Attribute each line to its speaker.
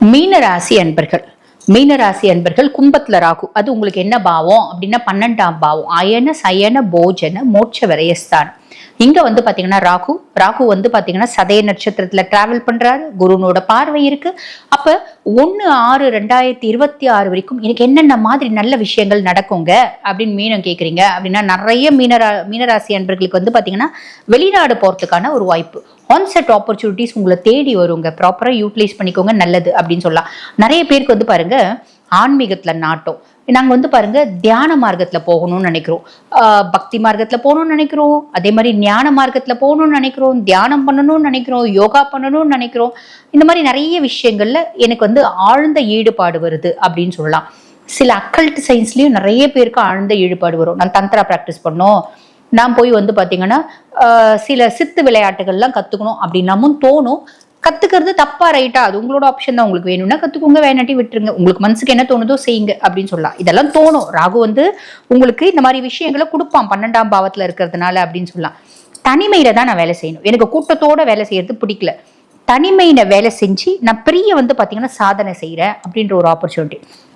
Speaker 1: மீனராசி அன்பர்கள் மீனராசி அன்பர்கள் கும்பத்துல ராகு. அது உங்களுக்கு என்ன பாவம் அப்படின்னா 12ஆம் பாவம். அயன சயன போஜன மோட்ச விரயஸ்தானம். இங்க வந்து பாத்தீங்கன்னா ராகு வந்து பாத்தீங்கன்னா சதய நட்சத்திரத்துல டிராவல் பண்றாரு. குருனோட பார்வை இருக்கு. அப்ப 1/6/2026 வரைக்கும் எனக்கு என்னென்ன மாதிரி நல்ல விஷயங்கள் நடக்குங்க அப்படின்னு மீனம் கேக்குறீங்க அப்படின்னா, நிறைய மீனராசி அன்பர்களுக்கு வந்து பாத்தீங்கன்னா வெளிநாடு போறதுக்கான ஒரு வாய்ப்பு, ஆன்செட் ஆப்பர்ச்சுனிட்டிஸ் உங்களை தேடி வருங்க. ப்ராப்பரா யூட்டிலைஸ் பண்ணிக்கோங்க, நல்லது அப்படின்னு சொல்லலாம். நிறைய பேருக்கு வந்து பாருங்க ஆன்மீகத்துல நாட்டம். நாங்க வந்து பாருங்க தியான மார்க்கத்துல போகணும்னு நினைக்கிறோம், பக்தி மார்க்கத்துல போகணும்னு நினைக்கிறோம், அதே மாதிரி ஞான மார்க்கத்துல போகணும்னு நினைக்கிறோம், தியானம் பண்ணணும்னு நினைக்கிறோம், யோகா பண்ணணும்னு நினைக்கிறோம். இந்த மாதிரி நிறைய விஷயங்கள்ல எனக்கு வந்து ஆழ்ந்த ஈடுபாடு வருது அப்படின்னு சொல்லலாம். சில அக்கல்ட் சயின்ஸ்லயும் நிறைய பேருக்கு ஆழ்ந்த ஈடுபாடு வரும். நான் தந்திரா பிராக்டிஸ் பண்ணோம், நான் போய் வந்து பாத்தீங்கன்னா சில சித்து விளையாட்டுகள்லாம் கத்துக்கணும் அப்படின்னாமும் தோணும். கத்துக்கிறது தப்பா ரைட்டா அது உங்களோட ஆப்ஷன் தான். உங்களுக்கு வேணும்னா கத்துக்கோங்க, வேணாட்டி விட்டுருங்க. உங்களுக்கு மனசுக்கு என்ன தோணுதோ செய்யுங்க அப்படின்னு சொல்லலாம். இதெல்லாம் தோணும். ராகு வந்து உங்களுக்கு இந்த மாதிரி விஷயங்களை கொடுப்பான் 12ஆம் பாவத்துல இருக்கிறதுனால அப்படின்னு சொல்லலாம். தனிமையில தான் நான் வேலை செய்யணும், எனக்கு கூட்டத்தோட வேலை செய்யறது பிடிக்கல, தனிமையில வேலை செஞ்சு நான் பெரிய வந்து பாத்தீங்கன்னா சாதனை செய்யறேன் அப்படின்ற ஒரு ஆப்பர்ச்சுனிட்டி.